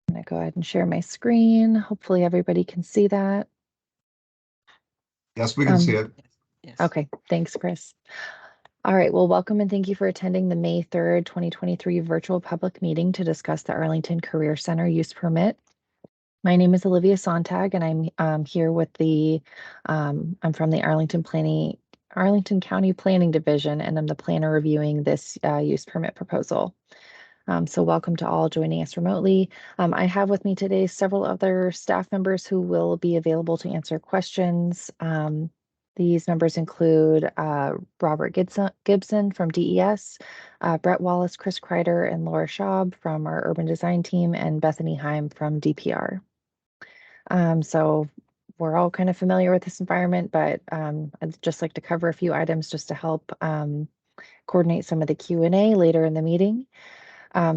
I'm going to go ahead and share my screen. Hopefully everybody can see that. Yes, we can see it. Yes. Okay, thanks, Chris. All right, well, welcome and thank you for attending the May 3rd, 2023 virtual public meeting to discuss the Arlington Career Center use permit. My name is Olivia Sontag, and I'm here with I'm from the Arlington County Planning Division, and I'm the planner reviewing this use permit proposal. So welcome to all joining us remotely. I have with me today several other staff members who will be available to answer questions. These members include Robert Gibson from DES, Brett Wallace, Chris Kreider, and Laura Schaub from our urban design team, and Bethany Heim from DPR. So we're all kind of familiar with this environment, but I'd just like to cover a few items just to help coordinate some of the Q&A later in the meeting.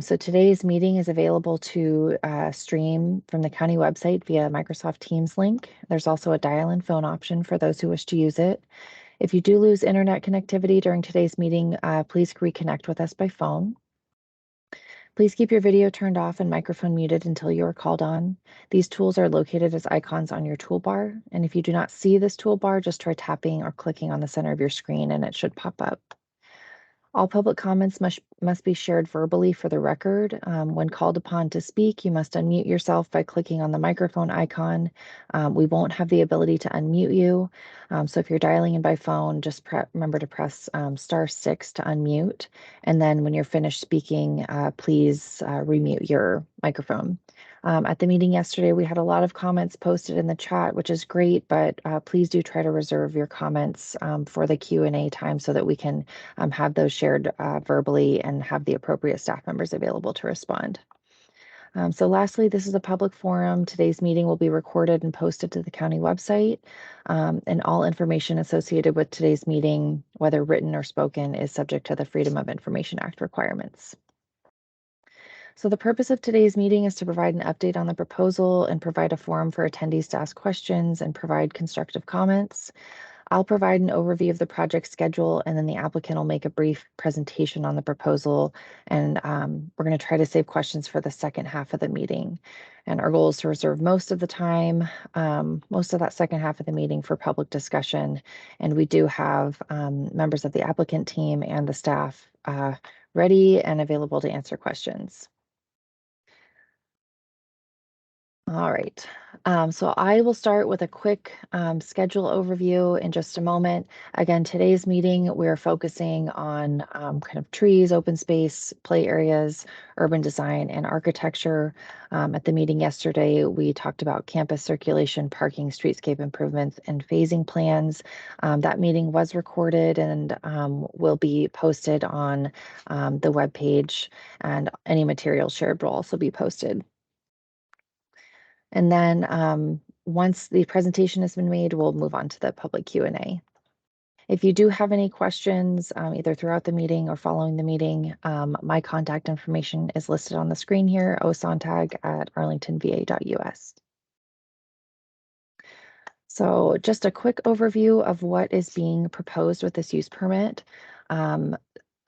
So today's meeting is available to stream from the county website via Microsoft Teams link. There's also a dial-in phone option for those who wish to use it. If you do lose internet connectivity during today's meeting, please reconnect with us by phone. Please keep your video turned off and microphone muted until you are called on. These tools are located as icons on your toolbar. And if you do not see this toolbar, just try tapping or clicking on the center of your screen and it should pop up. All public comments must be shared verbally for the record. When called upon to speak, you must unmute yourself by clicking on the microphone icon. We won't have the ability to unmute you. So if you're dialing in by phone, just remember to press *6 to unmute. And then when you're finished speaking, please remute your microphone. At the meeting yesterday, we had a lot of comments posted in the chat, which is great, but please do try to reserve your comments for the Q&A time so that we can have those shared verbally and have the appropriate staff members available to respond. So lastly, this is a public forum. Today's meeting will be recorded and posted to the county website, and all information associated with today's meeting, whether written or spoken, is subject to the Freedom of Information Act requirements. So the purpose of today's meeting is to provide an update on the proposal and provide a forum for attendees to ask questions and provide constructive comments. I'll provide an overview of the project schedule, and then the applicant will make a brief presentation on the proposal. And we're going to try to save questions for the second half of the meeting. And our goal is to reserve most of the time, most of that second half of the meeting for public discussion. And we do have members of the applicant team and the staff ready and available to answer questions. All right, so I will start with a quick schedule overview in just a moment. Again, today's meeting, we're focusing on kind of trees, open space, play areas, urban design, and architecture. At the meeting yesterday, we talked about campus circulation, parking, streetscape improvements, and phasing plans. That meeting was recorded and will be posted on the webpage, and any material shared will also be posted. And then once the presentation has been made, we'll move on to the public Q&A. If you do have any questions, either throughout the meeting or following the meeting, my contact information is listed on the screen here, osontag@arlingtonva.us. So just a quick overview of what is being proposed with this use permit.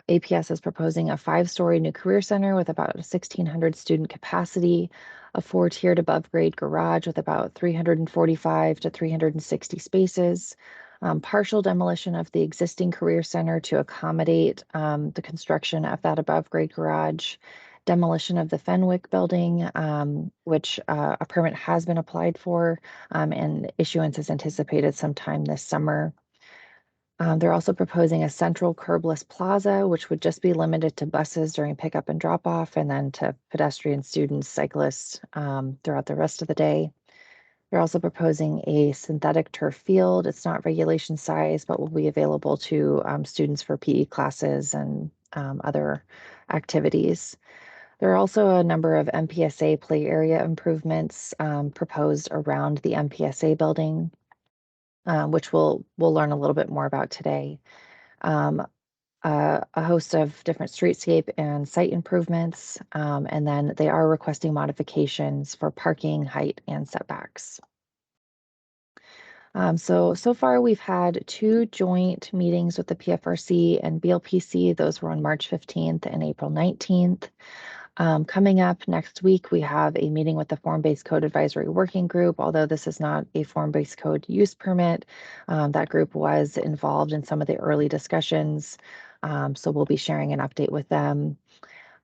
APS is proposing a 5-story new career center with about a 1,600 student capacity, a 4-tiered above grade garage with about 345 to 360 spaces, partial demolition of the existing career center to accommodate the construction of that above grade garage, demolition of the Fenwick building, which a permit has been applied for, and issuance is anticipated sometime this summer. They're also proposing a central curbless plaza, which would just be limited to buses during pickup and drop off, and then to pedestrians, students, cyclists throughout the rest of the day. They're also proposing a synthetic turf field. It's not regulation size, but will be available to students for PE classes and other activities. There are also a number of MPSA play area improvements proposed around the MPSA building, which we'll learn a little bit more about today. A host of different streetscape and site improvements, and then they are requesting modifications for parking, height, and setbacks. So far we've had 2 joint meetings with the PFRC and BLPC. Those were on March 15th and April 19th. Coming up next week, we have a meeting with the Form-Based Code Advisory Working Group. Although this is not a form-based code use permit, that group was involved in some of the early discussions. So we'll be sharing an update with them.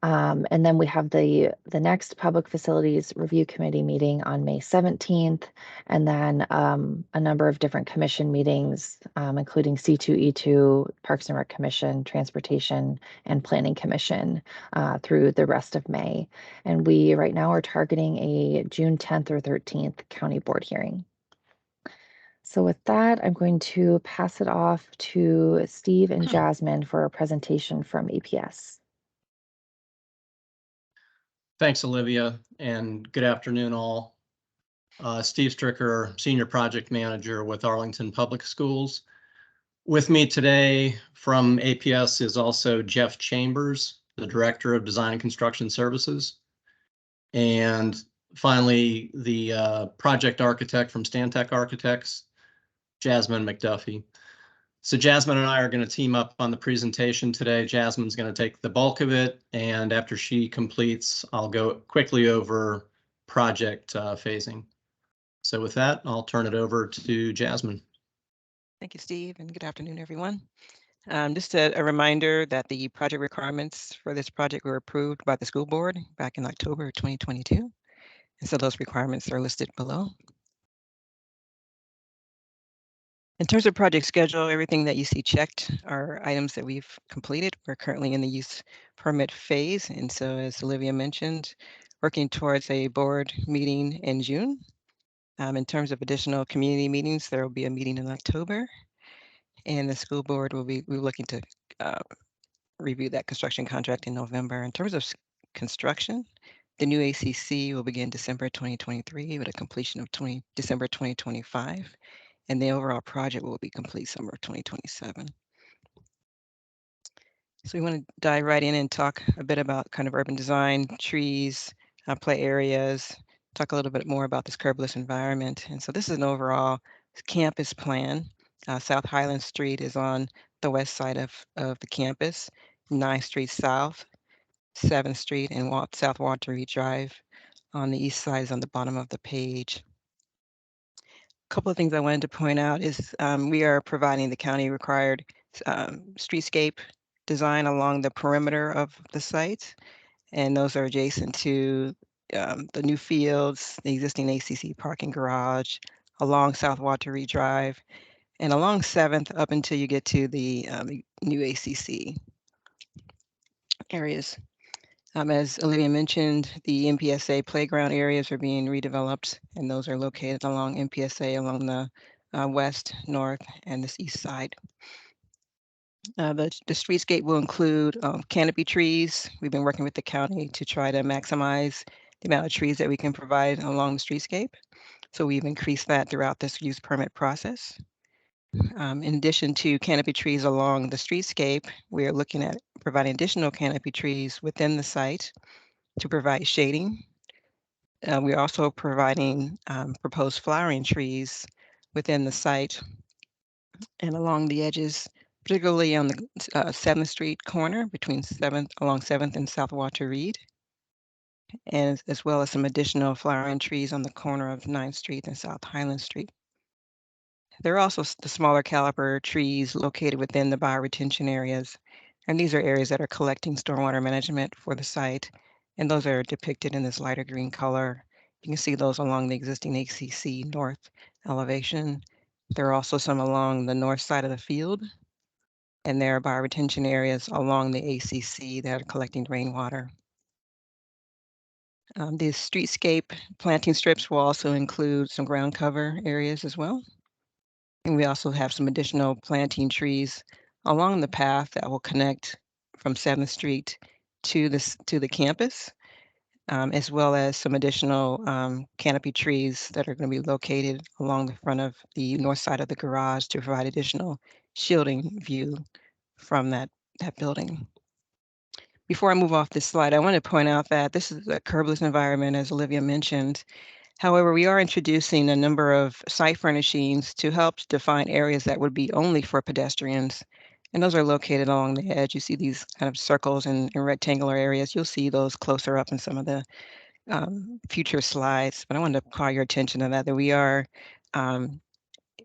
And then we have the next Public Facilities Review Committee meeting on May 17th, and then a number of different commission meetings, including C2E2, Parks and Rec Commission, Transportation, and Planning Commission through the rest of May. And we right now are targeting a June 10th or 13th county board hearing. So with that, I'm going to pass it off to Steve and Jasmine for a presentation from APS. Thanks, Olivia, and good afternoon, all. Steve Stricker, Senior Project Manager with Arlington Public Schools. With me today from APS is also Jeff Chambers, the Director of Design and Construction Services. And finally, the project architect from Stantec Architects, Jasmine McDuffie. So Jasmine and I are going to team up on the presentation today. Jasmine's going to take the bulk of it, and after she completes, I'll go quickly over project phasing. So with that, I'll turn it over to Jasmine. Thank you, Steve, and good afternoon, everyone. Just a reminder that the project requirements for this project were approved by the school board back in October 2022. And so those requirements are listed below. In terms of project schedule, everything that you see checked are items that we've completed. We're currently in the use permit phase. And so as Olivia mentioned, working towards a board meeting in June. In terms of additional community meetings, there will be a meeting in October. And the school board will be looking to review that construction contract in November. In terms of construction, the new ACC will begin December 2023 with a completion of December 2025. And the overall project will be complete summer of 2027. So we want to dive right in and talk a bit about kind of urban design, trees, play areas, talk a little bit more about this curbless environment. And so this is an overall campus plan. South Highland Street is on the west side of the campus, 9th Street South, 7th Street, and South Walter Reed Drive on the east side is on the bottom of the page. Couple of things I wanted to point out is we are providing the county required streetscape design along the perimeter of the site, and those are adjacent to the new fields, the existing ACC parking garage, along South Walter Reed Drive, and along 7th up until you get to the new ACC areas. As Olivia mentioned, the MPSA playground areas are being redeveloped, and those are located along MPSA along the west, north, and this east side. The streetscape will include canopy trees. We've been working with the county to try to maximize the amount of trees that we can provide along the streetscape. So we've increased that throughout this use permit process. In addition to canopy trees along the streetscape, we are looking at providing additional canopy trees within the site to provide shading. We're also providing proposed flowering trees within the site and along the edges, particularly on the 7th Street corner between 7th along 7th and South Walter Reed, and as well as some additional flowering trees on the corner of 9th Street and South Highland Street. There are also the smaller caliber trees located within the bioretention areas, and these are areas that are collecting stormwater management for the site, and those are depicted in this lighter green color. You can see those along the existing ACC north elevation. There are also some along the north side of the field, and there are bioretention areas along the ACC that are collecting rainwater. The streetscape planting strips will also include some ground cover areas as well. And we also have some additional planting trees along the path that will connect from 7th Street to the campus, as well as some additional canopy trees that are going to be located along the front of the north side of the garage to provide additional shielding view from that building. Before I move off this slide, I want to point out that this is a curbless environment, as Olivia mentioned. However, we are introducing a number of site furnishings to help define areas that would be only for pedestrians. And those are located along the edge. You see these kind of circles and rectangular areas. You'll see those closer up in some of the future slides, but I wanted to call your attention to that we are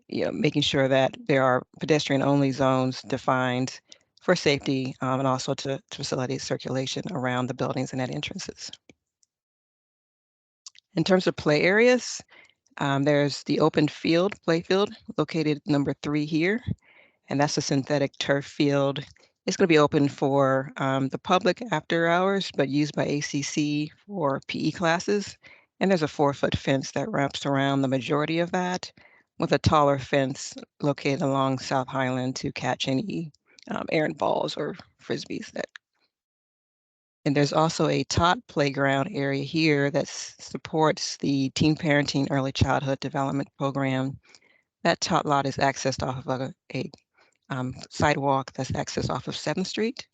making sure that there are pedestrian-only zones defined for safety and also to facilitate circulation around the buildings and at entrances. In terms of play areas, there's the open field, play field, located number 3 here, and that's a synthetic turf field. It's going to be open for the public after hours, but used by ACC for PE classes. And there's a 4-foot fence that wraps around the majority of that, with a taller fence located along South Highland to catch any errant balls or frisbees. And there's also a tot playground area here that supports the Teen Parenting Early Childhood Development Program. That tot lot is accessed off of a sidewalk that's accessed off of 7th Street.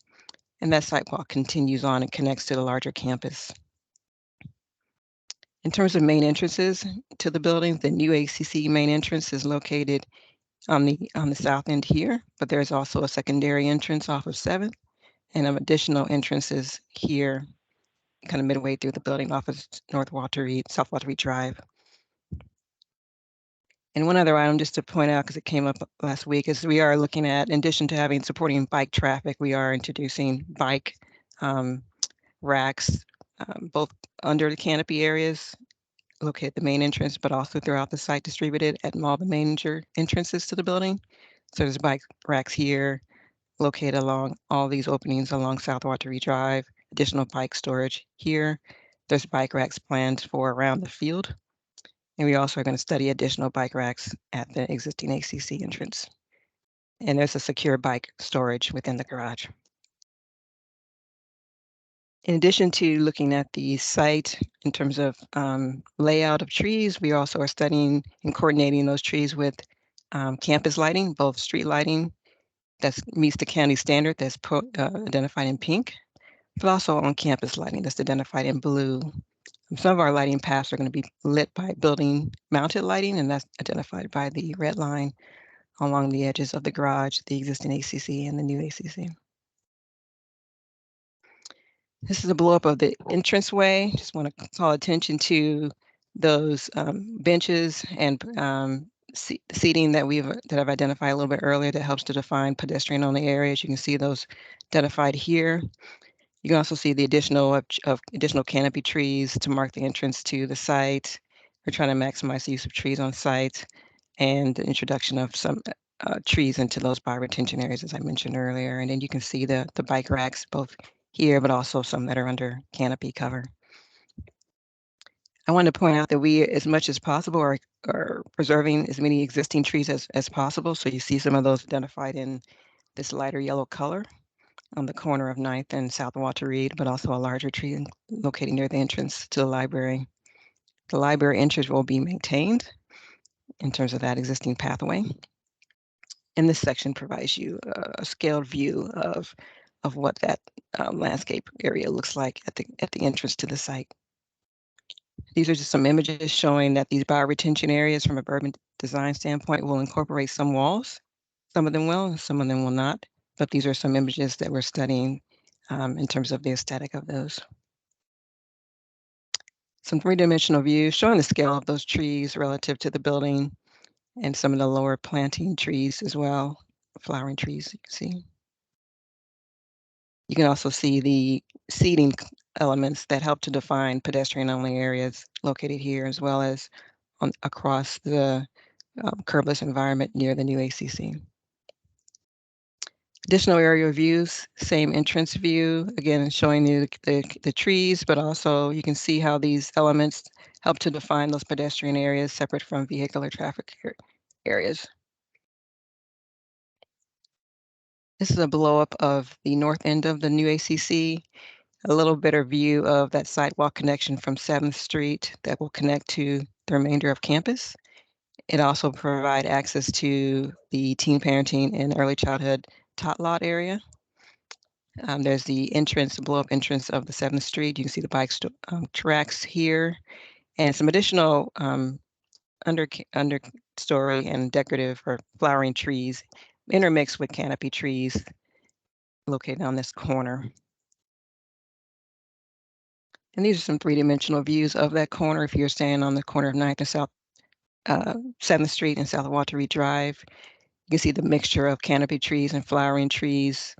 And that sidewalk continues on and connects to the larger campus. In terms of main entrances to the building, the new ACC main entrance is located on the south end here, but there's also a secondary entrance off of 7th and additional entrances here, kind of midway through the building off of South Walter Reed Drive. And one other item just to point out, because it came up last week, is we are looking at, in addition to supporting bike traffic, we are introducing bike racks, both under the canopy areas located at the main entrance, but also throughout the site distributed at all the major entrances to the building. So there's bike racks here, located along all these openings along South Walter Reed Drive, additional bike storage here. There's bike racks planned for around the field. And we also are going to study additional bike racks at the existing ACC entrance. And there's a secure bike storage within the garage. In addition to looking at the site in terms of layout of trees, we also are studying and coordinating those trees with campus lighting, both street lighting that meets the county standard that's identified in pink, but also on campus lighting that's identified in blue. Some of our lighting paths are going to be lit by building mounted lighting, and that's identified by the red line along the edges of the garage, the existing ACC and the new ACC. This is a blow up of the entranceway. Just want to call attention to those benches and seating that I've identified a little bit earlier that helps to define pedestrian-only areas. You can see those identified here. You can also see the additional canopy trees to mark the entrance to the site. We're trying to maximize the use of trees on site and the introduction of some trees into those bioretention areas, as I mentioned earlier. And then you can see the bike racks both here, but also some that are under canopy cover. I want to point out that we, as much as possible, are preserving as many existing trees as possible. So you see some of those identified in this lighter yellow color on the corner of 9th and South Walter Reed, but also a larger tree located near the entrance to the library. The library entrance will be maintained in terms of that existing pathway. And this section provides you a scaled view of what that landscape area looks like at the entrance to the site. These are just some images showing that these bioretention areas from a urban design standpoint will incorporate some walls. Some of them will, some of them will not. But these are some images that we're studying in terms of the aesthetic of those. Some three-dimensional views showing the scale of those trees relative to the building and some of the lower planting trees as well, flowering trees you can see. You can also see the seating elements that help to define pedestrian-only areas located here, as well as across the curbless environment near the new ACC. Additional area views, same entrance view, again showing you the trees, but also you can see how these elements help to define those pedestrian areas separate from vehicular traffic areas. This is a blow up of the north end of the new ACC, a little better view of that sidewalk connection from 7th Street that will connect to the remainder of campus. It also provides access to the teen parenting and early childhood tot lot area. There's the entrance, the blow-up entrance of the 7th Street. You can see the bike tracks here and some additional understory and decorative or flowering trees intermixed with canopy trees located on this corner. And these are some three-dimensional views of that corner. If you're standing on the corner of 9th and South 7th Street and South Walter Reed Drive, you can see the mixture of canopy trees and flowering trees,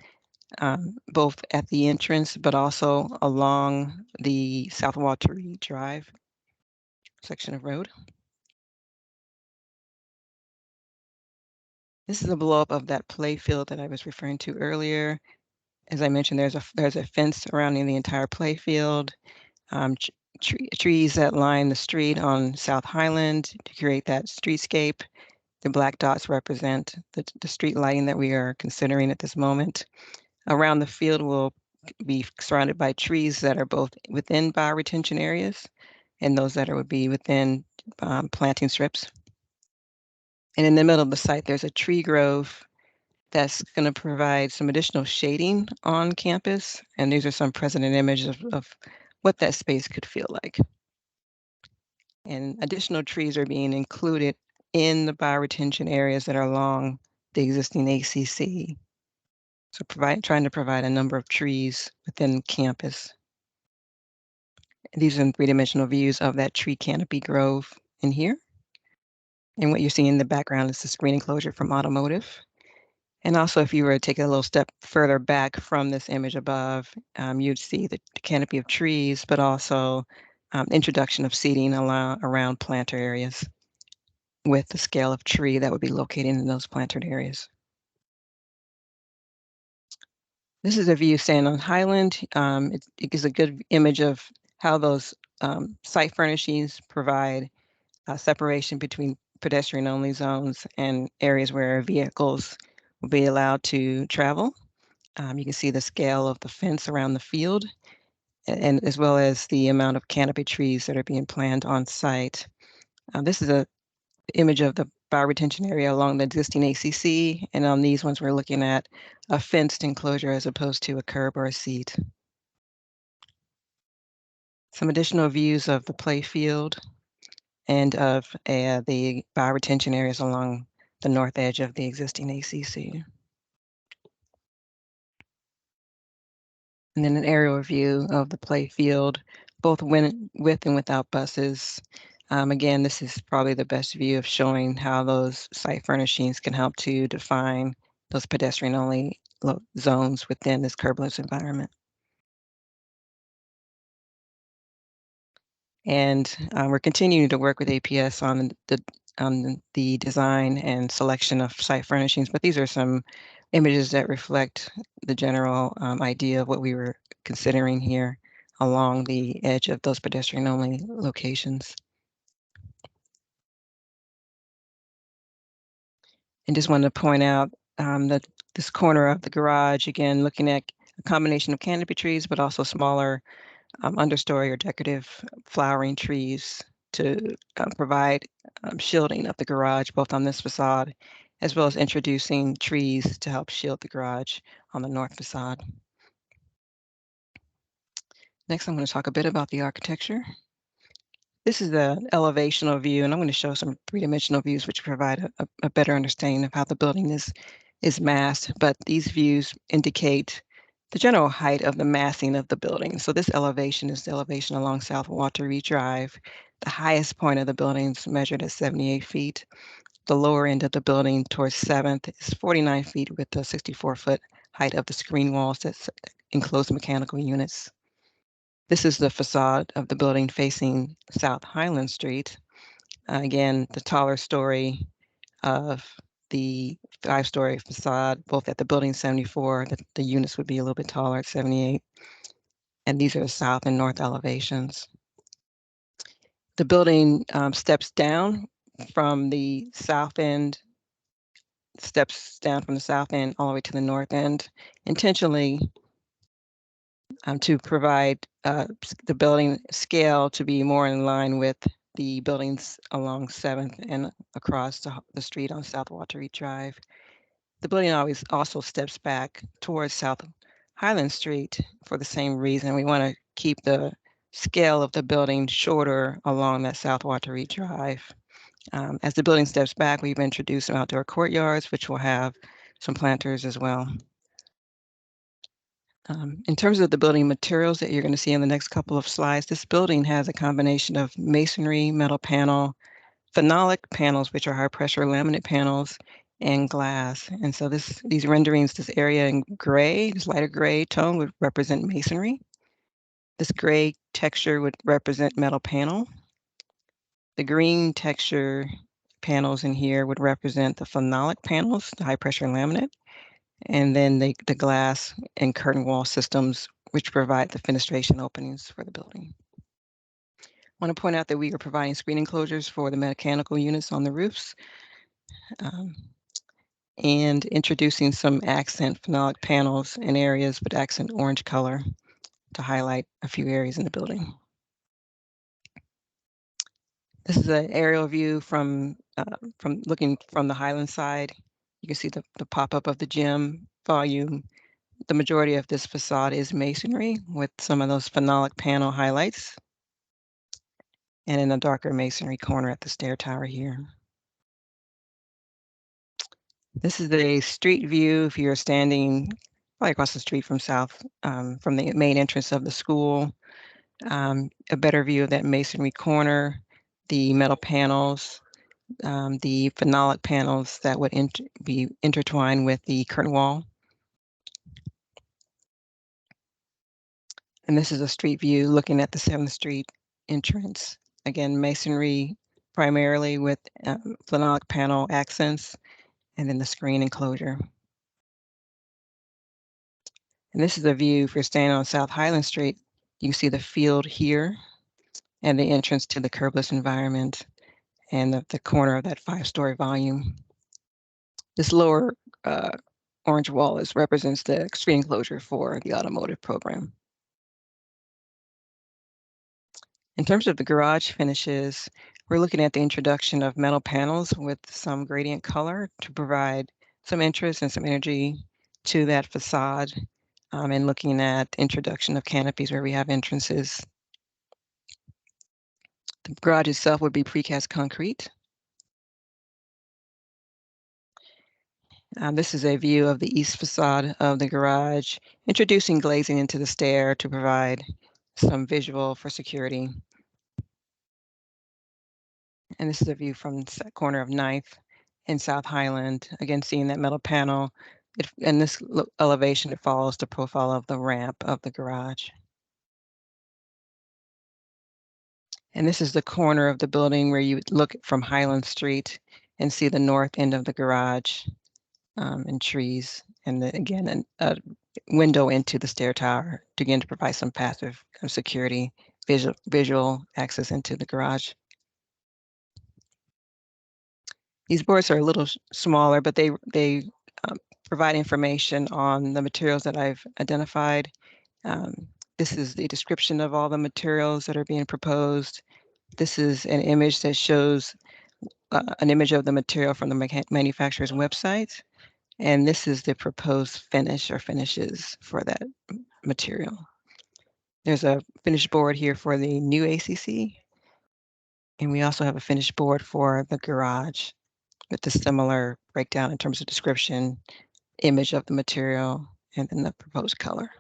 both at the entrance, but also along the South Walter Reed Drive section of road. This is a blow-up of that play field that I was referring to earlier. As I mentioned, there's a fence surrounding the entire play field. Trees that line the street on South Highland to create that streetscape. The black dots represent the street lighting that we are considering at this moment. Around the field will be surrounded by trees that are both within bioretention areas and those that would be within planting strips. And in the middle of the site, there's a tree grove that's going to provide some additional shading on campus. And these are some present images of what that space could feel like. And additional trees are being included in the bioretention areas that are along the existing ACC. So trying to provide a number of trees within campus. These are three-dimensional views of that tree canopy grove in here. And what you're seeing in the background is the screen enclosure from automotive. And also, if you were to take it a little step further back from this image above, you'd see the canopy of trees, but also introduction of seating around planter areas with the scale of tree that would be located in those planted areas. This is a view standing on Highland. It gives a good image of how those site furnishings provide separation between pedestrian-only zones and areas where vehicles will be allowed to travel. You can see the scale of the fence around the field, and as well as the amount of canopy trees that are being planted on site. This is an image of the bioretention area along the existing ACC, and on these ones we're looking at a fenced enclosure as opposed to a curb or a seat. Some additional views of the play field and of the bioretention areas along the north edge of the existing ACC. And then an aerial view of the play field, both with and without buses. Again, this is probably the best view of showing how those site furnishings can help to define those pedestrian-only zones within this curbless environment. And we're continuing to work with APS on the design and selection of site furnishings, but these are some images that reflect the general idea of what we were considering here along the edge of those pedestrian-only locations. And just wanted to point out that this corner of the garage, again, looking at a combination of canopy trees, but also smaller understory or decorative flowering trees to provide shielding of the garage, both on this facade, as well as introducing trees to help shield the garage on the north facade. Next, I'm going to talk a bit about the architecture. This is the elevational view, and I'm going to show some three-dimensional views which provide a better understanding of how the building is massed, but these views indicate the general height of the massing of the building. So this elevation is the elevation along South Walter Reed Drive. The highest point of the building is measured at 78 feet. The lower end of the building towards 7th is 49 feet with the 64-foot height of the screen walls that enclose mechanical units. This is the facade of the building facing South Highland Street. Again, the taller story of the 5-story facade, both at the building 74, the units would be a little bit taller at 78. And these are the south and north elevations. The building steps down from the south end, all the way to the north end, intentionally to provide the building scale to be more in line with the buildings along 7th and across the street on South Walter Reed Drive. The building always also steps back towards South Highland Street for the same reason. We want to keep the scale of the building shorter along that South Walter Reed Drive. As the building steps back, we've introduced some outdoor courtyards, which will have some planters as well. In terms of the building materials that you're going to see in the next couple of slides, this building has a combination of masonry, metal panel, phenolic panels, which are high pressure laminate panels, and glass. And so these renderings, this area in gray, this lighter gray tone would represent masonry. This gray texture would represent metal panel. The green texture panels in here would represent the phenolic panels, the high pressure laminate, and then the glass and curtain wall systems, which provide the fenestration openings for the building. I want to point out that we are providing screen enclosures for the mechanical units on the roofs, and introducing some accent phenolic panels in areas with accent orange color to highlight a few areas in the building. This is an aerial view from looking from the Highland side. You can see the pop-up of the gym volume. The majority of this facade is masonry with some of those phenolic panel highlights, and in a darker masonry corner at the stair tower here. This is a street view if you're standing probably across the street from from the main entrance of the school. A better view of that masonry corner, the metal panels, the phenolic panels that would be intertwined with the curtain wall. And this is a street view looking at the 7th Street entrance. Again, masonry primarily with phenolic panel accents, and then the screen enclosure. And this is a view if you're standing on South Highland Street. You can see the field here and the entrance to the curbless environment and the corner of that 5-story volume. This lower orange wall represents the screen enclosure for the automotive program. In terms of the garage finishes, we're looking at the introduction of metal panels with some gradient color to provide some interest and some energy to that facade, and looking at introduction of canopies where we have entrances. The garage itself would be precast concrete. This is a view of the east facade of the garage, introducing glazing into the stair to provide some visual for security. And this is a view from the corner of 9th in South Highland. Again, seeing that metal panel. In this elevation, it follows the profile of the ramp of the garage. And this is the corner of the building where you would look from Highland Street and see the north end of the garage and trees. And again, a window into the stair tower to again to provide some passive security, visual access into the garage. These boards are a little smaller, but they provide information on the materials that I've identified. This is the description of all the materials that are being proposed. This is an image that shows an image of the material from the manufacturer's website. And this is the proposed finish or finishes for that material. There's a finished board here for the new ACC. And we also have a finished board for the garage with a similar breakdown in terms of description, image of the material, and then the proposed color.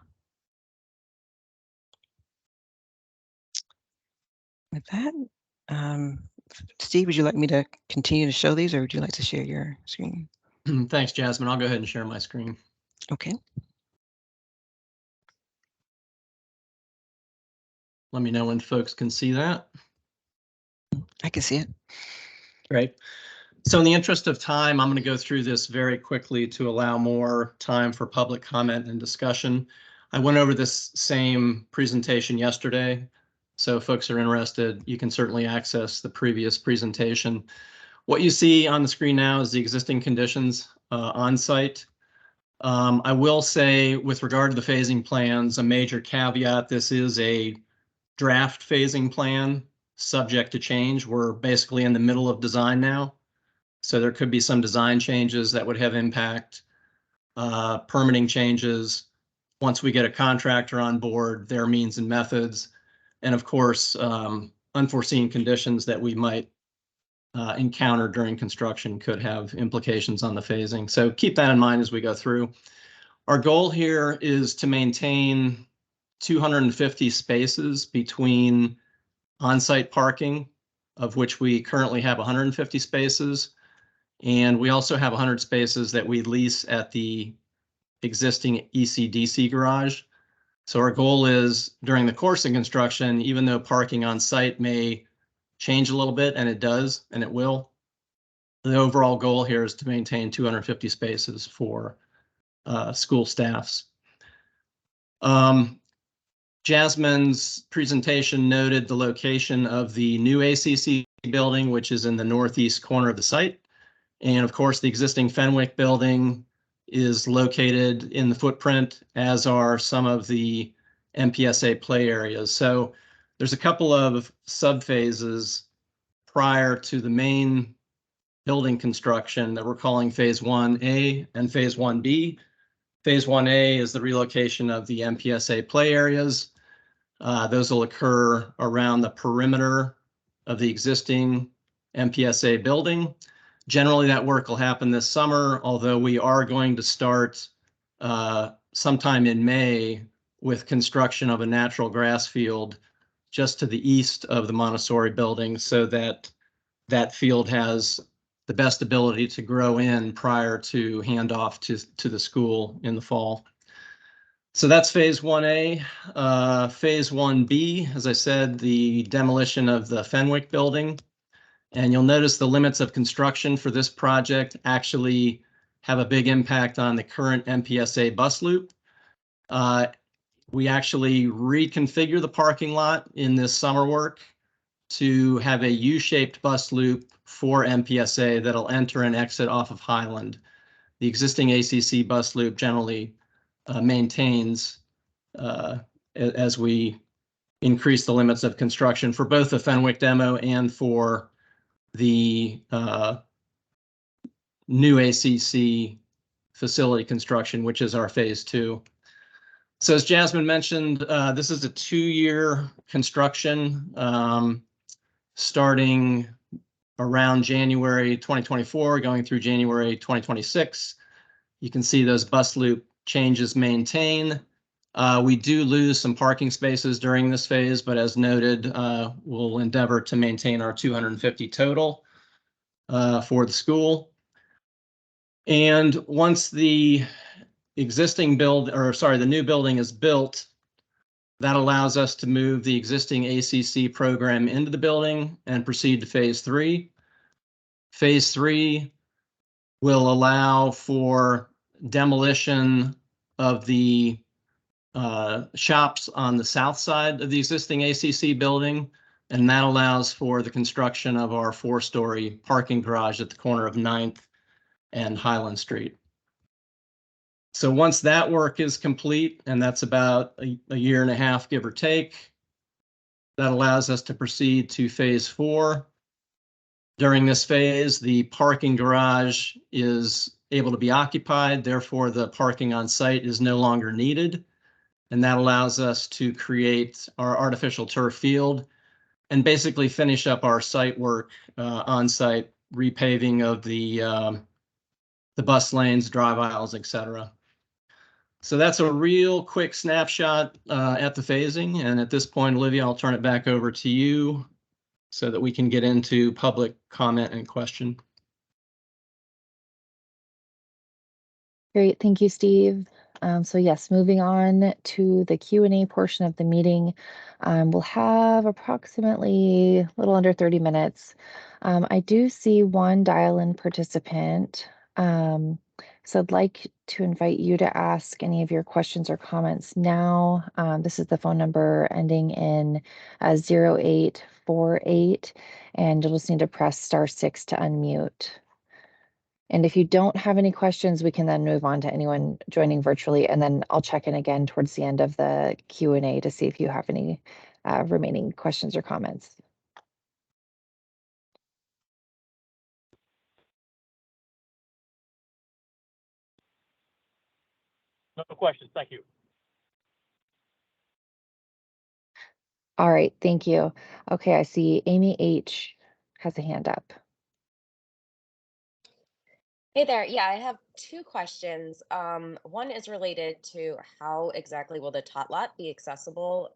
With that, Steve, would you like me to continue to show these, or would you like to share your screen? Thanks, Jasmine. I'll go ahead and share my screen. Okay. Let me know when folks can see that. I can see it. Great. So in the interest of time, I'm going to go through this very quickly to allow more time for public comment and discussion. I went over this same presentation yesterday, so if folks are interested, you can certainly access the previous presentation. What you see on the screen now is the existing conditions on site. I will say with regard to the phasing plans, a major caveat, this is a draft phasing plan subject to change. We're basically in the middle of design now. So there could be some design changes that would have impact, permitting changes. Once we get a contractor on board, their means and methods, and of course, unforeseen conditions that we might encounter during construction could have implications on the phasing. So keep that in mind as we go through. Our goal here is to maintain 250 spaces between on-site parking, of which we currently have 150 spaces. And we also have 100 spaces that we lease at the existing ECDC garage. So our goal is during the course of construction, even though parking on site may change a little bit, and it does, and it will, the overall goal here is to maintain 250 spaces for school staffs. Jasmine's presentation noted the location of the new ACC building, which is in the northeast corner of the site. And of course, the existing Fenwick building is located in the footprint, as are some of the MPSA play areas. So there's a couple of subphases prior to the main building construction that we're calling Phase 1A and Phase 1B. Phase 1A is the relocation of the MPSA play areas. Those will occur around the perimeter of the existing MPSA building. Generally, that work will happen this summer, although we are going to start sometime in May with construction of a natural grass field just to the east of the Montessori building, so that that field has the best ability to grow in prior to handoff to the school in the fall. So that's Phase 1A. Phase 1B, as I said, the demolition of the Fenwick building. And you'll notice the limits of construction for this project actually have a big impact on the current MPSA bus loop. We actually reconfigure the parking lot in this summer work to have a U-shaped bus loop for MPSA that'll enter and exit off of Highland. The existing ACC bus loop generally maintains as we increase the limits of construction for both the Fenwick demo and for the new ACC facility construction, which is our Phase 2. So as Jasmine mentioned, this is a 2-year construction starting around January 2024, going through January 2026. You can see those bus loop changes maintain. We do lose some parking spaces during this phase, but as noted, we'll endeavor to maintain our 250 total for the school. And once the existing the new building is built, that allows us to move the existing ACC program into the building and proceed to Phase 3. Phase 3 will allow for demolition of the shops on the south side of the existing ACC building, and that allows for the construction of our 4-story parking garage at the corner of 9th and Highland Street. So once that work is complete, and that's about a year and a half, give or take, that allows us to proceed to Phase 4. During this phase, the parking garage is able to be occupied, therefore the parking on site is no longer needed. And that allows us to create our artificial turf field and basically finish up our site work on site, repaving of the bus lanes, drive aisles, etc. So that's a real quick snapshot at the phasing. And at this point, Olivia, I'll turn it back over to you so that we can get into public comment and question. Great, thank you, Steve. So yes, moving on to the Q&A portion of the meeting. We'll have approximately a little under 30 minutes. I do see one dial-in participant. So I'd like to invite you to ask any of your questions or comments now. This is the phone number ending in 0848, and you'll just need to press *6 to unmute. And if you don't have any questions, we can then move on to anyone joining virtually, and then I'll check in again towards the end of the Q&A to see if you have any remaining questions or comments. No questions, thank you. All right, thank you. Okay, I see Amy H. has a hand up. Hey there. Yeah, I have two questions. One is related to how exactly will the tot lot be accessible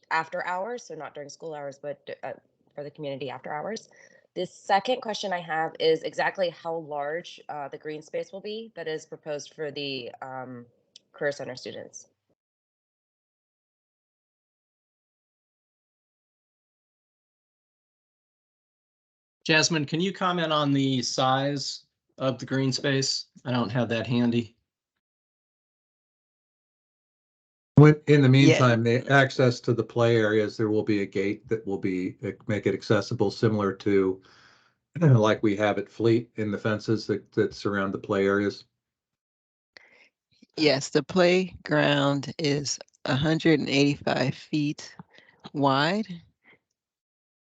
after hours, so not during school hours, but for the community after hours. The second question I have is exactly how large the green space will be that is proposed for the Career Center students. Jasmine, can you comment on the size of the green space? I don't have that handy. In the meantime, the access to the play areas, there will be a gate that will make it accessible, similar to like we have at Fleet in the fences that surround the play areas. Yes, the playground is 185 feet wide,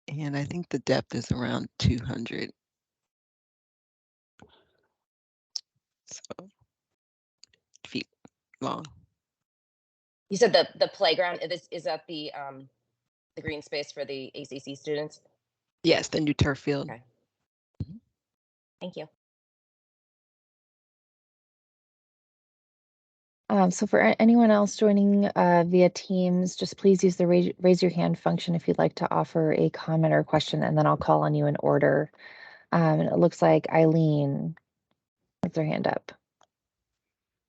and I think the depth is around 200. So feet long. You said the playground is at the green space for the ACC students? Yes, the new turf field. Okay. Thank you. So for anyone else joining via Teams, just please use the raise your hand function if you'd like to offer a comment or question, and then I'll call on you in order. And it looks like Eileen has her hand up.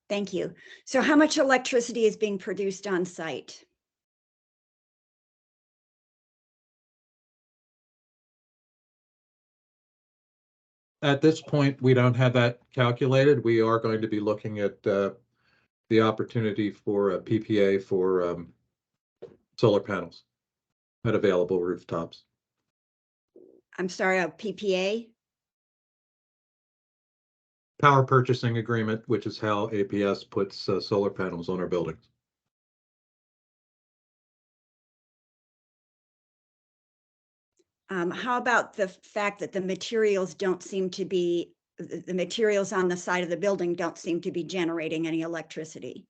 Thank you. So how much electricity is being produced on site? At this point, we don't have that calculated. We are going to be looking at the opportunity for a PPA for solar panels at available rooftops. I'm sorry, a PPA? Power purchasing agreement, which is how APS puts solar panels on our buildings. How about the fact that the materials don't seem to be, the materials on the side of the building don't seem to be generating any electricity?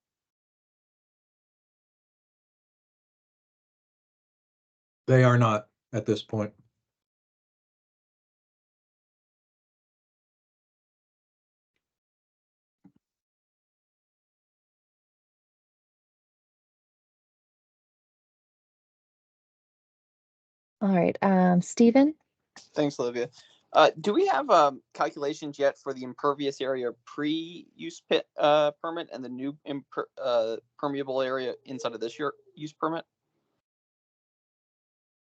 They are not at this point. All right, Stephen? Thanks, Olivia. Do we have calculations yet for the impervious area pre-use permit and the new permeable area inside of this use permit?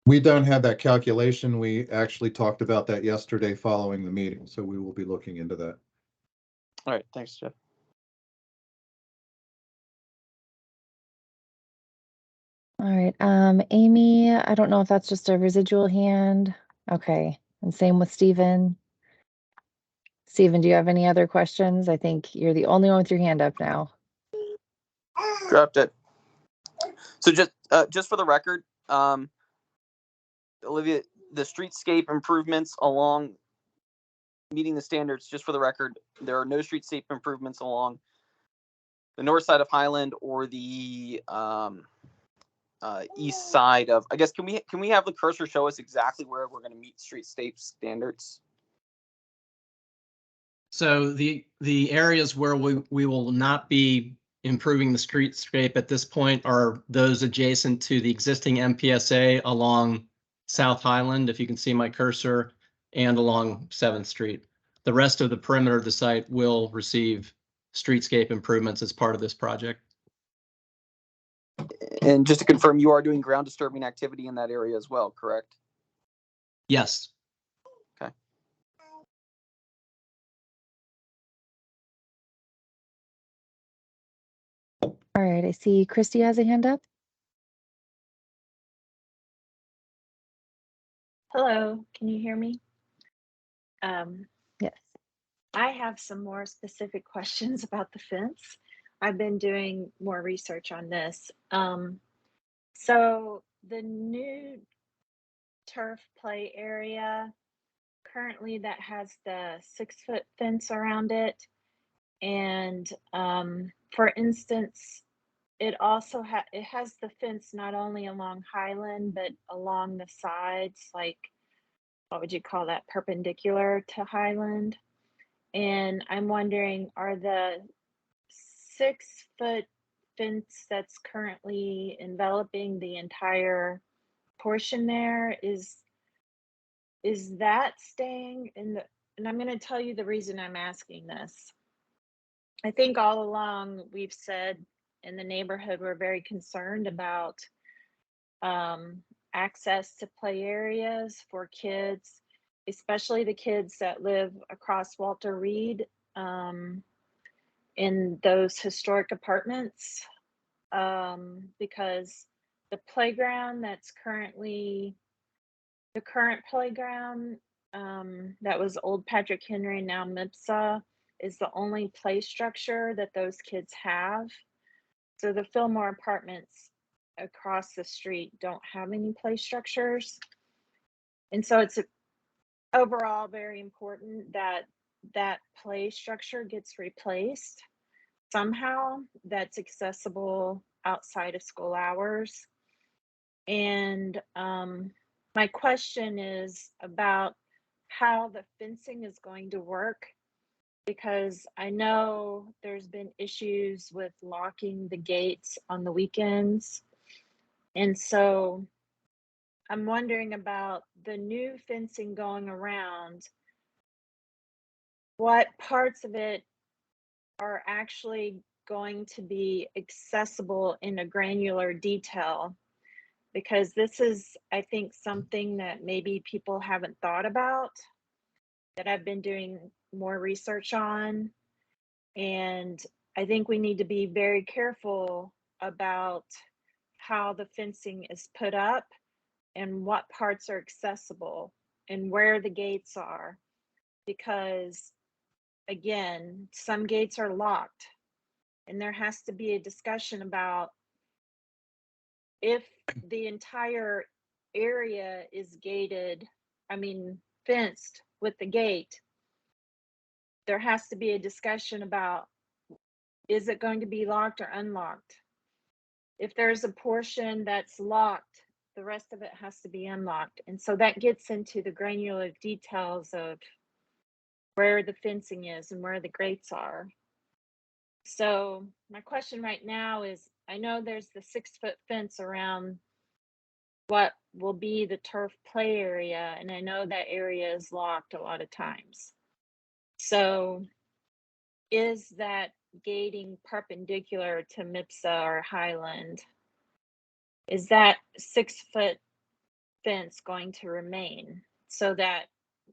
We don't have that calculation. We actually talked about that yesterday following the meeting, so we will be looking into that. All right, thanks, Jeff. All right, Amy, I don't know if that's just a residual hand. Okay, and same with Stephen. Stephen, do you have any other questions? I think you're the only one with your hand up now. Dropped it. So just for the record, Olivia, the streetscape improvements along meeting the standards, just for the record, there are no streetscape improvements along the north side of Highland or the east side of, I guess, can we have the cursor show us exactly where we're going to meet streetscape standards? So the areas where we will not be improving the streetscape at this point are those adjacent to the existing MPSA along South Highland, if you can see my cursor, and along 7th Street. The rest of the perimeter of the site will receive streetscape improvements as part of this project. And just to confirm, you are doing ground disturbing activity in that area as well, correct? Yes. Okay. All right, I see Christy has a hand up. Hello, can you hear me? Yes. I have some more specific questions about the fence. I've been doing more research on this. So the new turf play area, currently that has the 6-foot fence around it. And for instance, it also has the fence not only along Highland, but along the sides, like, what would you call that, perpendicular to Highland? And I'm wondering, are the 6-foot fence that's currently enveloping the entire portion there, is that staying in the, and I'm going to tell you the reason I'm asking this. I think all along we've said in the neighborhood we're very concerned about access to play areas for kids, especially the kids that live across Walter Reed in those historic apartments, because the playground that's currently the current playground that was old Patrick Henry, now MIPSA, is the only play structure that those kids have. So the Fillmore apartments across the street don't have any play structures. And so it's overall very important that that play structure gets replaced somehow, that's accessible outside of school hours. And my question is about how the fencing is going to work, because I know there's been issues with locking the gates on the weekends. And so I'm wondering about the new fencing going around, what parts of it are actually going to be accessible in a granular detail, because this is, I think, something that maybe people haven't thought about, that I've been doing more research on. And I think we need to be very careful about how the fencing is put up and what parts are accessible and where the gates are. Because again, some gates are locked, and there has to be a discussion about if the entire area is gated, fenced with the gate, there has to be a discussion about, is it going to be locked or unlocked? If there's a portion that's locked, the rest of it has to be unlocked. And so that gets into the granular details of where the fencing is and where the grates are. So my question right now is, I know there's the 6-foot fence around what will be the turf play area, and I know that area is locked a lot of times. So is that gating perpendicular to MIPSA or Highland? Is that 6-foot fence going to remain, so that,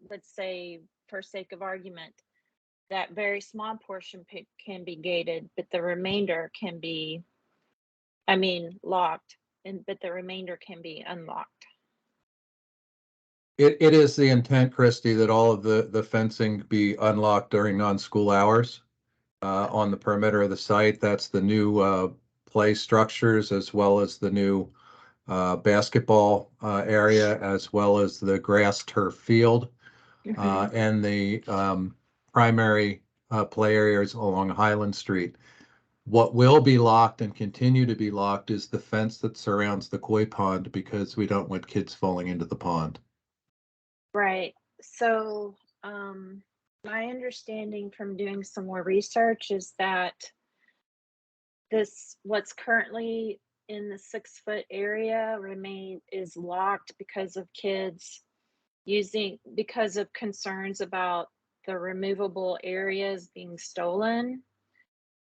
let's say, for sake of argument, that very small portion can be gated, but the remainder can be, locked, but the remainder can be unlocked? It is the intent, Christy, that all of the fencing be unlocked during non-school hours on the perimeter of the site. That's the new play structures, as well as the new basketball area, as well as the grass turf field and the primary play areas along Highland Street. What will be locked and continue to be locked is the fence that surrounds the koi pond, because we don't want kids falling into the pond. Right. So my understanding from doing some more research is that what's currently in the 6-foot area is locked because of kids because of concerns about the removable areas being stolen.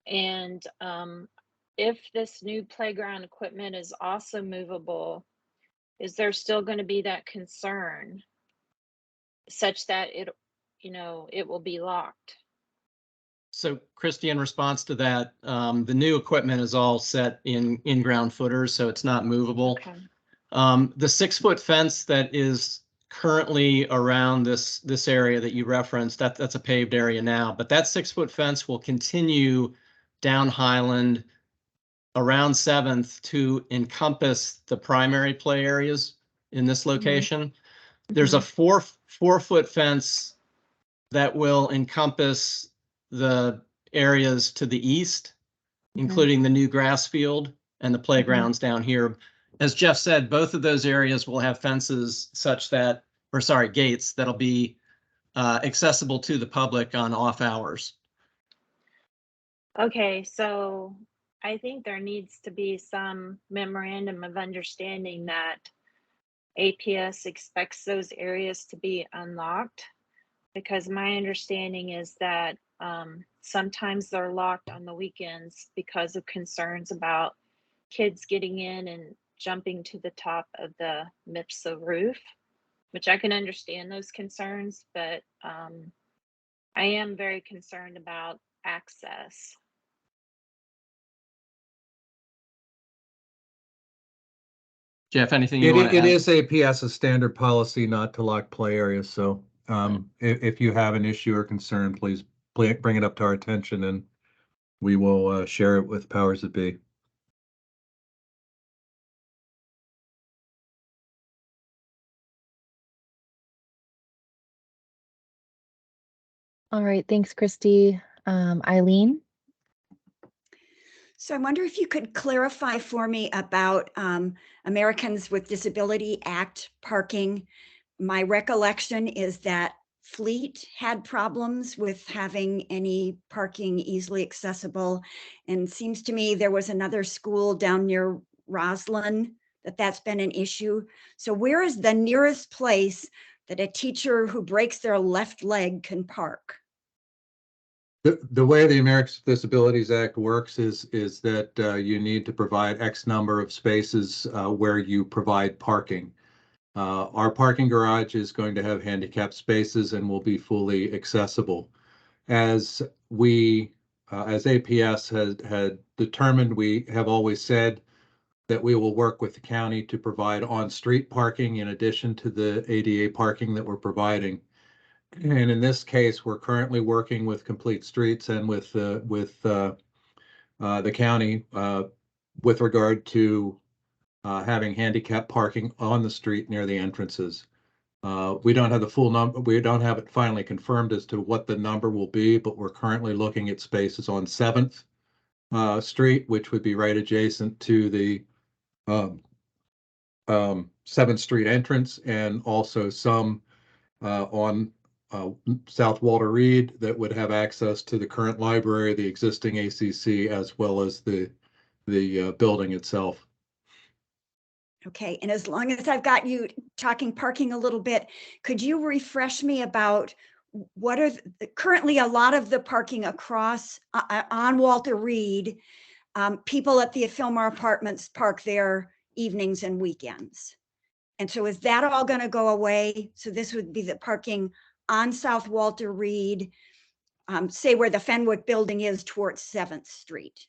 And if this new playground equipment is also movable, is there still going to be that concern such that it will be locked? So Christy, in response to that, the new equipment is all set in ground footers, so it's not movable. Okay. The 6-foot fence that is currently around this area that you referenced, that's a paved area now, but that 6-foot fence will continue down Highland around 7th to encompass the primary play areas in this location. There's a 4-foot fence that will encompass the areas to the east, including the new grass field and the playgrounds down here. As Jeff said, both of those areas will have fences such that, gates that'll be accessible to the public on off hours. Okay, so I think there needs to be some memorandum of understanding that APS expects those areas to be unlocked, because my understanding is that sometimes they're locked on the weekends because of concerns about kids getting in and jumping to the top of the MIPSA roof, which I can understand those concerns, but I am very concerned about access. Jeff, anything you want to It add? is APS's standard policy not to lock play areas, so if you have an issue or concern, please bring it up to our attention and we will share it with powers that be. All right, thanks, Christy. Eileen? So I wonder if you could clarify for me about Americans with Disability Act parking. My recollection is that Fleet had problems with having any parking easily accessible. And seems to me there was another school down near Roslyn that's been an issue. So where is the nearest place that a teacher who breaks their left leg can park? The way the Americans with Disabilities Act works is that you need to provide X number of spaces where you provide parking. Our parking garage is going to have handicap spaces and will be fully accessible. As APS had determined, we have always said that we will work with the county to provide on-street parking in addition to the ADA parking that we're providing. And in this case, we're currently working with Complete Streets and with the county with regard to having handicap parking on the street near the entrances. We don't have the full number. We don't have it finally confirmed as to what the number will be, but we're currently looking at spaces on 7th Street, which would be right adjacent to the 7th Street entrance, and also some on South Walter Reed that would have access to the current library, the existing ACC, as well as the building itself. Okay, and as long as I've got you talking parking a little bit, could you refresh me about what are currently a lot of the parking across on Walter Reed? People at the Fillmore Apartments park there evenings and weekends. And so is that all going to go away? So this would be the parking on South Walter Reed, say where the Fenwick building is towards 7th Street.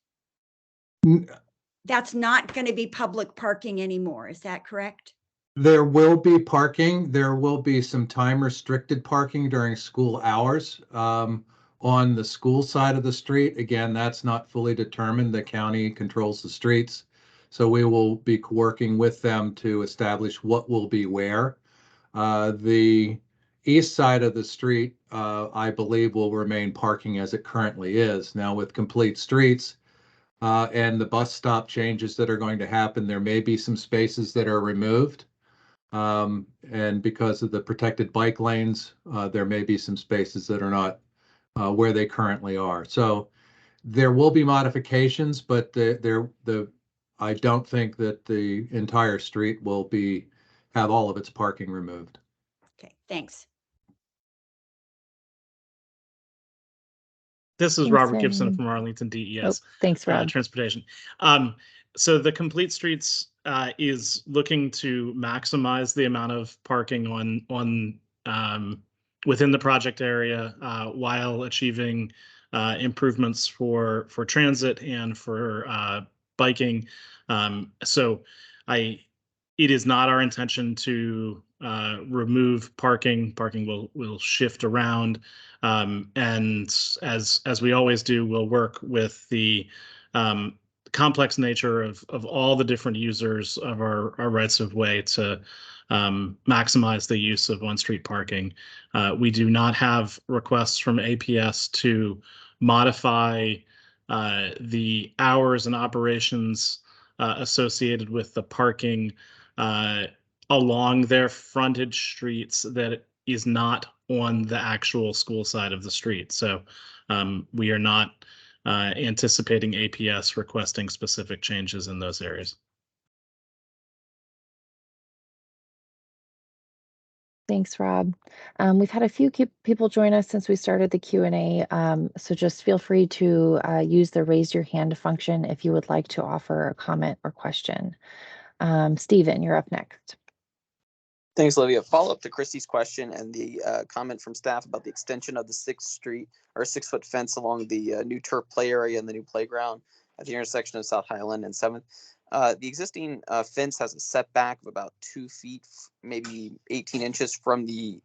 That's not going to be public parking anymore. Is that correct? There will be parking. There will be some time restricted parking during school hours on the school side of the street. Again, that's not fully determined. The county controls the streets. So we will be working with them to establish what will be where. The east side of the street, I believe, will remain parking as it currently is. Now with Complete Streets and the bus stop changes that are going to happen, there may be some spaces that are removed. And because of the protected bike lanes, there may be some spaces that are not where they currently are. So there will be modifications, but I don't think that the entire street will have all of its parking removed. Okay, thanks. This is Thanks, Robert Gibson Eileen. from Arlington DES. Thanks, Rob. Transportation. So the Complete Streets is looking to maximize the amount of parking on within the project area while achieving improvements for transit and for biking. So it is not our intention to remove parking. Parking will shift around. And as we always do, we'll work with the complex nature of all the different users of our rights of way to maximize the use of on-street parking. We do not have requests from APS to modify the hours and operations associated with the parking along their frontage streets that is not on the actual school side of the street. So we are not anticipating APS requesting specific changes in those areas. Thanks, Rob. We've had a few people join us since we started the Q&A, so just feel free to use the raise your hand function if you would like to offer a comment or question. Stephen, you're up next. Thanks, Olivia. Follow up to Christy's question and the comment from staff about the extension of the 6-foot fence along the new turf play area and the new playground at the intersection of South Highland and 7th. The existing fence has a setback of about 2 feet, maybe 18 inches from the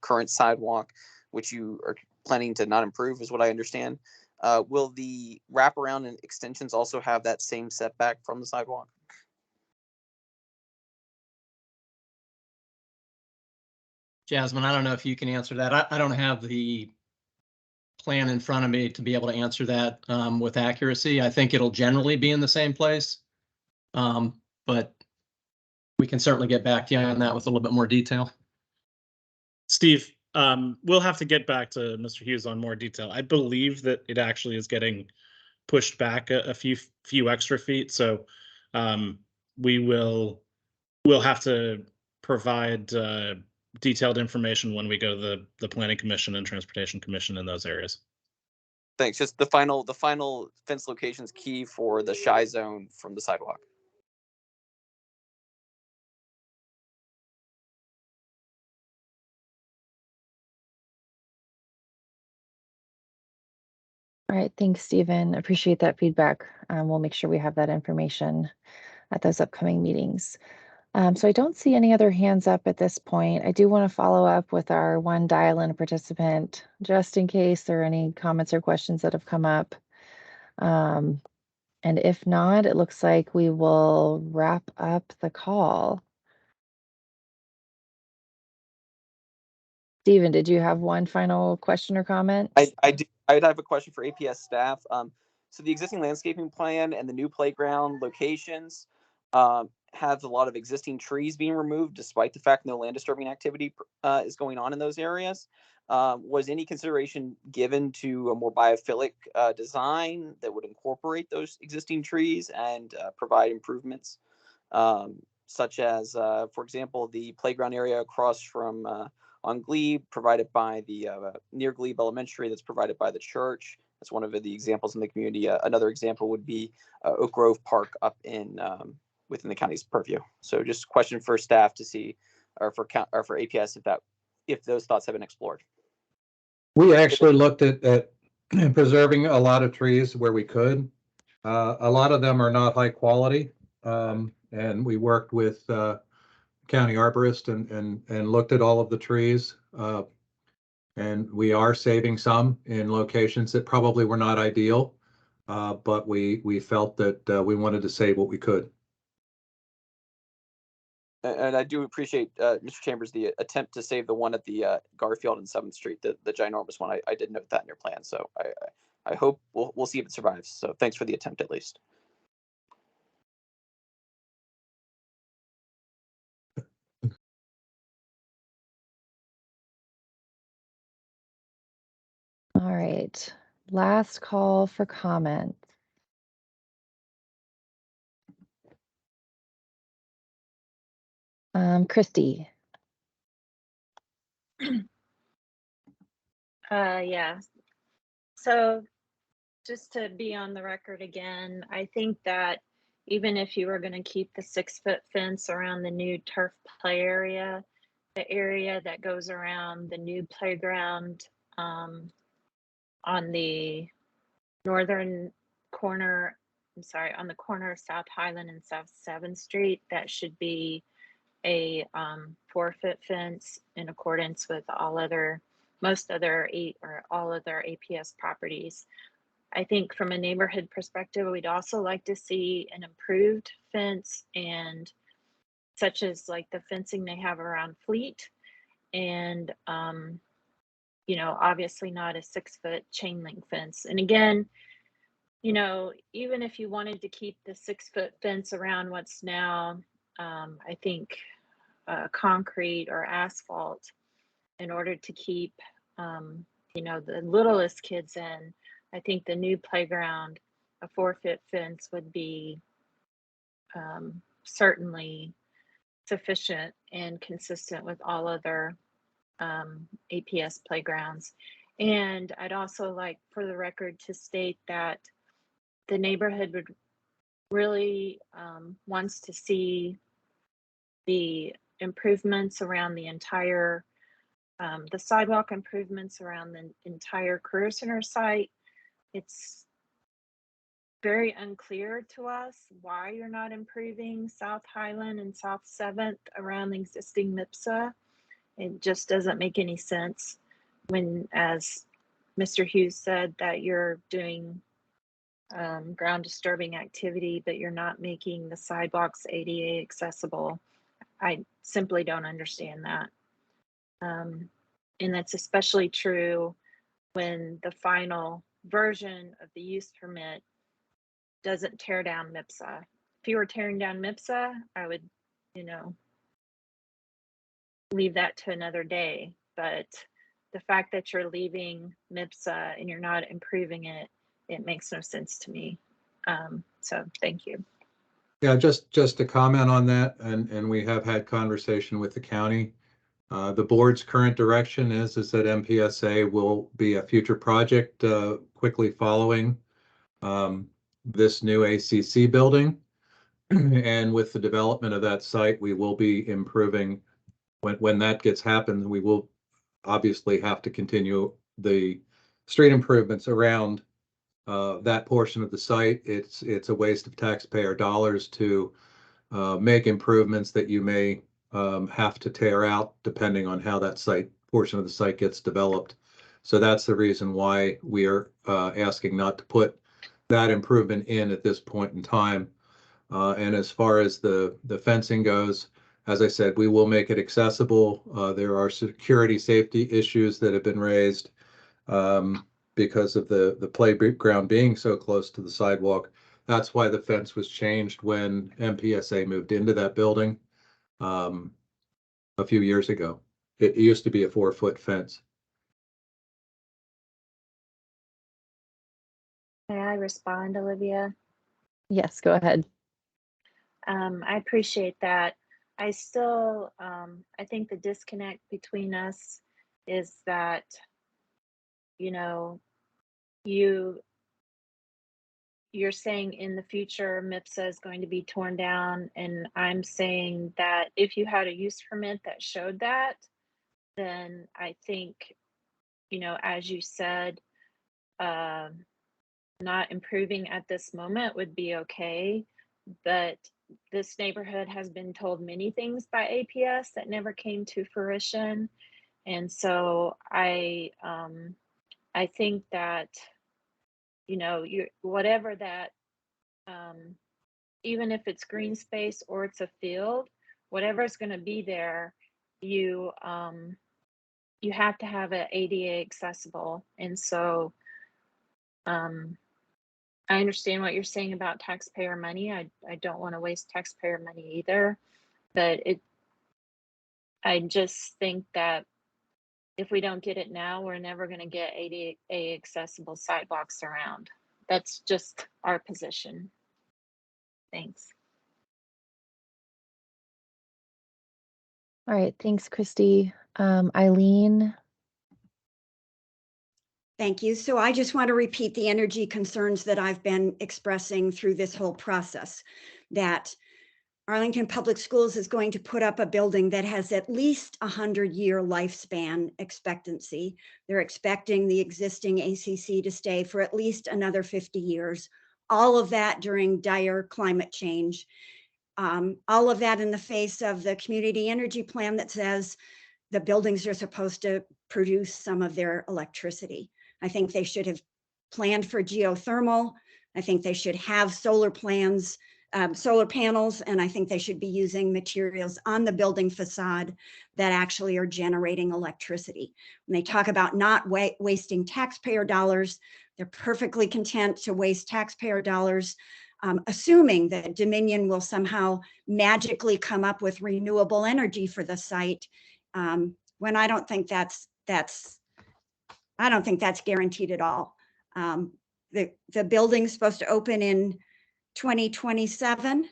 current sidewalk, which you are planning to not improve, is what I understand. Will the wraparound and extensions also have that same setback from the sidewalk? Jasmine, I don't know if you can answer that. I don't have the plan in front of me to be able to answer that with accuracy. I think it'll generally be in the same place, but we can certainly get back to you on that with a little bit more detail. Steve, we'll have to get back to Mr. Hughes on more detail. I believe that it actually is getting pushed back a few extra feet, so we'll have to provide detailed information when we go to the Planning Commission and Transportation Commission in those areas. Thanks. Just the final fence location is key for the shy zone from the sidewalk. All right, thanks, Stephen. Appreciate that feedback. We'll make sure we have that information at those upcoming meetings. So I don't see any other hands up at this point. I do want to follow up with our one dial-in participant, just in case there are any comments or questions that have come up. And if not, it looks like we will wrap up the call. Stephen, did you have one final question or comment? I do. I'd have a question for APS staff. So the existing landscaping plan and the new playground locations have a lot of existing trees being removed, despite the fact no land disturbing activity is going on in those areas. Was any consideration given to a more biophilic design that would incorporate those existing trees and provide improvements, such as, for example, the playground area across from on Glebe, provided by the near Glebe Elementary, that's provided by the church. That's one of the examples in the community. Another example would be Oak Grove Park up in within the county's purview. So just a question for staff to see, or for APS, if those thoughts have been explored. We actually looked at preserving a lot of trees where we could. A lot of them are not high quality, and we worked with county arborist and looked at all of the trees, and we are saving some in locations that probably were not ideal, but we felt that we wanted to save what we could. And I do appreciate, Mr. Chambers, the attempt to save the one at the Garfield and 7th Street, the ginormous one. I did note that in your plan, so I hope we'll see if it survives. So thanks for the attempt, at least. All right, last call for comments. Christy. Yeah. So just to be on the record again, I think that even if you were going to keep the 6-foot fence around the new turf play area, the area that goes around the new playground on the northern corner, on the corner of South Highland and South 7th Street, that should be a 4-foot fence in accordance with all other APS properties. I think from a neighborhood perspective, we'd also like to see an improved fence, and such as like the fencing they have around Fleet, and obviously not a 6-foot chain link fence. And again, even if you wanted to keep the 6-foot fence around what's now, I think concrete or asphalt, in order to keep, you know, the littlest kids in, I think the new playground, a 4-foot fence would be certainly sufficient and consistent with all other APS playgrounds. And I'd also like for the record to state that the neighborhood would really wants to see the improvements around the entire, the sidewalk improvements around the entire Career Center site. It's very unclear to us why you're not improving South Highland and South 7th around the existing MIPSA. It just doesn't make any sense when, as Mr. Hughes said, that you're doing ground disturbing activity, but you're not making the sidewalks ADA accessible. I simply don't understand that. And that's especially true when the final version of the use permit doesn't tear down MIPSA. If you were tearing down MIPSA, I would, you know, leave that to another day. But the fact that you're leaving MIPSA and you're not improving it, it makes no sense to me. So thank you. Yeah, just to comment on that, and we have had conversation with the county. The board's current direction is that MPSA will be a future project quickly following this new ACC building. And with the development of that site, we will be improving. When that gets happened, we will obviously have to continue the street improvements around that portion of the site. It's a waste of taxpayer dollars to make improvements that you may have to tear out depending on how that site portion of the site gets developed. So that's the reason why we are asking not to put that improvement in at this point in time. And as far as the fencing goes, as I said, we will make it accessible. There are security safety issues that have been raised because of the playground being so close to the sidewalk. That's why the fence was changed when MPSA moved into that building a few years ago. It used to be a 4-foot fence. May I respond, Olivia? Yes, go ahead. I appreciate that. I still, I think the disconnect between us is that, you know, you're saying in the future MIPSA is going to be torn down, and I'm saying that if you had a use permit that showed that, then I think, you know, as you said, not improving at this moment would be okay, but this neighborhood has been told many things by APS that never came to fruition. And so I think that, you know, whatever that, even if it's green space or it's a field, whatever's going to be there, you have to have it ADA accessible. And so I understand what you're saying about taxpayer money. I don't want to waste taxpayer money either, but I just think that if we don't get it now, we're never going to get ADA accessible sidewalks around. That's just our position. Thanks. All right, thanks, Christy. Eileen. Thank you. So I just want to repeat the energy concerns that I've been expressing through this whole process, that Arlington Public Schools is going to put up a building that has at least 100-year lifespan expectancy. They're expecting the existing ACC to stay for at least another 50 years. All of that during dire climate change. All of that in the face of the community energy plan that says the buildings are supposed to produce some of their electricity. I think they should have planned for geothermal. I think they should have solar panels, and I think they should be using materials on the building facade that actually are generating electricity. When they talk about not wasting taxpayer dollars, they're perfectly content to waste taxpayer dollars, assuming that Dominion will somehow magically come up with renewable energy for the site, when I don't think that's guaranteed at all. The building's supposed to open in 2027,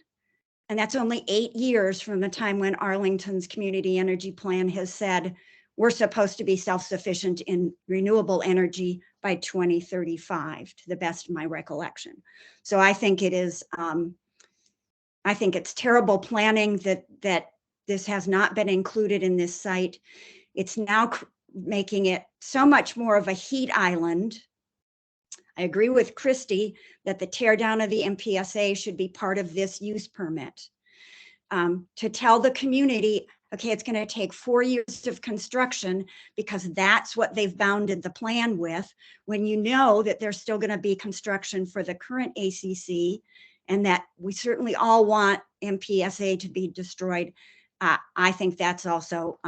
and that's only 8 years from the time when Arlington's community energy plan has said we're supposed to be self-sufficient in renewable energy by 2035, to the best of my recollection. So I think it is, I think it's terrible planning that this has not been included in this site. It's now making it so much more of a heat island. I agree with Christy that the tear down of the MPSA should be part of this use permit. To tell the community, okay, it's going to take 4 years of construction because that's what they've bounded the plan with, when you know that there's still going to be construction for the current ACC, and that we certainly all want MPSA to be destroyed. I think that's also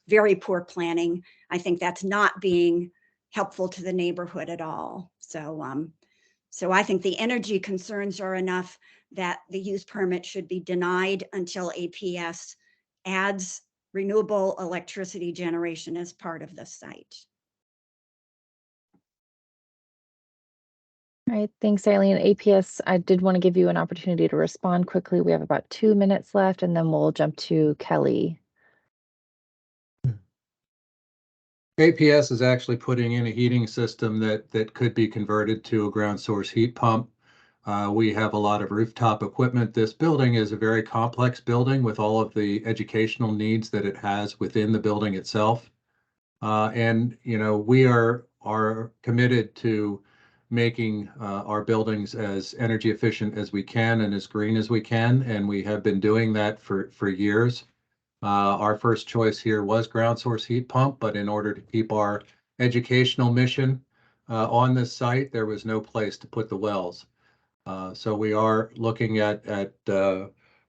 very poor planning. I think that's not being helpful to the neighborhood at all. So I think the energy concerns are enough that the use permit should be denied until APS adds renewable electricity generation as part of the site. All right, thanks, Eileen. APS, I did want to give you an opportunity to respond quickly. We have about 2 minutes left, and then we'll jump to Kelly. APS is actually putting in a heating system that could be converted to a ground source heat pump. We have a lot of rooftop equipment. This building is a very complex building with all of the educational needs that it has within the building itself. And you know, we are committed to making our buildings as energy efficient as we can and as green as we can, and we have been doing that for years. Our first choice here was ground source heat pump, but in order to keep our educational mission on this site, there was no place to put the wells. So we are looking at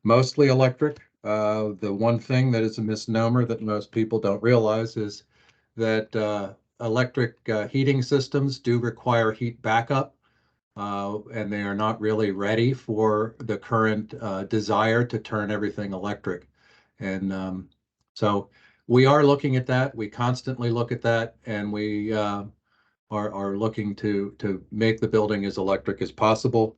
mostly electric. The one thing that is a misnomer that most people don't realize is that electric heating systems do require heat backup, and they are not really ready for the current desire to turn everything electric. And so we are looking at that. We constantly look at that, and we are looking to make the building as electric as possible.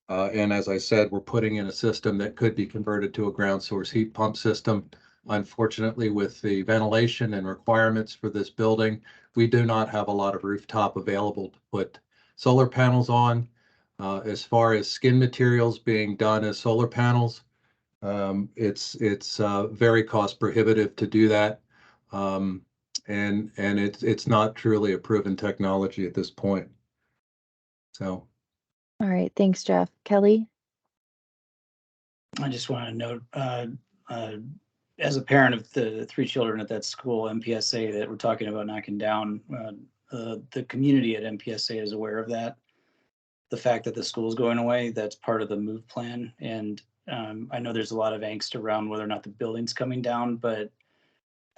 And as I said, we're putting in a system that could be converted to a ground source heat pump system. Unfortunately, with the ventilation and requirements for this building, we do not have a lot of rooftop available to put solar panels on. As far as skin materials being done as solar panels, it's very cost prohibitive to do that, and it's not truly a proven technology at this point. So, All right, thanks, Jeff. Kelly? I just want to note, as a parent of the 3 children at that school, MPSA, that we're talking about knocking down, the community at MPSA is aware of that. The fact that the school's going away, that's part of the move plan. And I know there's a lot of angst around whether or not the building's coming down, but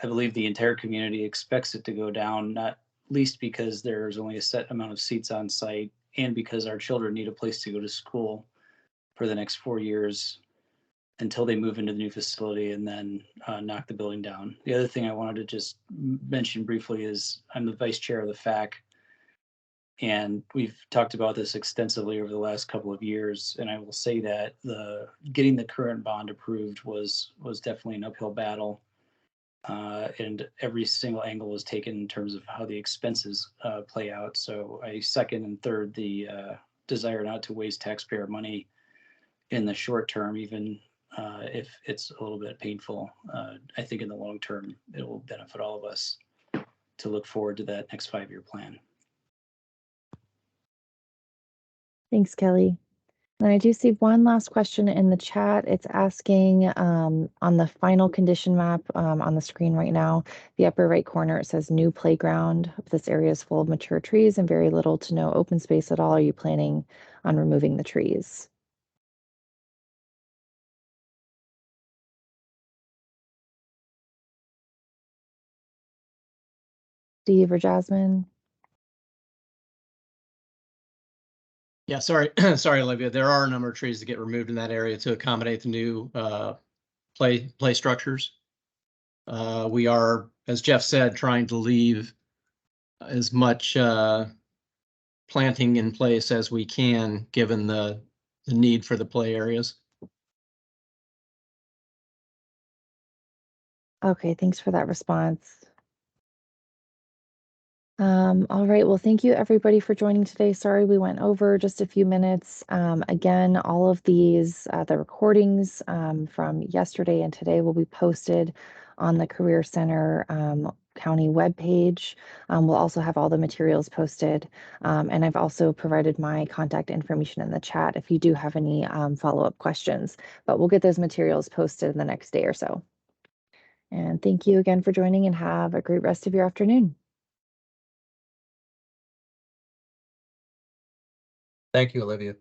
I believe the entire community expects it to go down, not least because there's only a set amount of seats on site, and because our children need a place to go to school for the next 4 years until they move into the new facility and then knock the building down. The other thing I wanted to just mention briefly is I'm the vice chair of the FAC, and we've talked about this extensively over the last couple of years. And I will say that getting the current bond approved was definitely an uphill battle. And every single angle was taken in terms of how the expenses play out. So I second and third the desire not to waste taxpayer money in the short term, even if it's a little bit painful. I think in the long term, it will benefit all of us to look forward to that next 5-year plan. Thanks, Kelly. And I do see one last question in the chat. It's asking on the final condition map on the screen right now, the upper right corner, it says new playground. This area is full of mature trees and very little to no open space at all. Are you planning on removing the trees? Steve or Jasmine? Yeah, sorry, sorry, Olivia. There are a number of trees that get removed in that area to accommodate the new play structures. We are as Jeff said, trying to leave as much planting in place as we can, given the need for the play areas. Okay, thanks for that response. All right, well, thank you everybody for joining today. Sorry we went over just a few minutes. Again, all of these, the recordings from yesterday and today will be posted on the Career Center County webpage. We'll also have all the materials posted. And I've also provided my contact information in the chat if you do have any follow-up questions, but we'll get those materials posted in the next day or so. And thank you again for joining and have a great rest of your afternoon. Thank you, Olivia.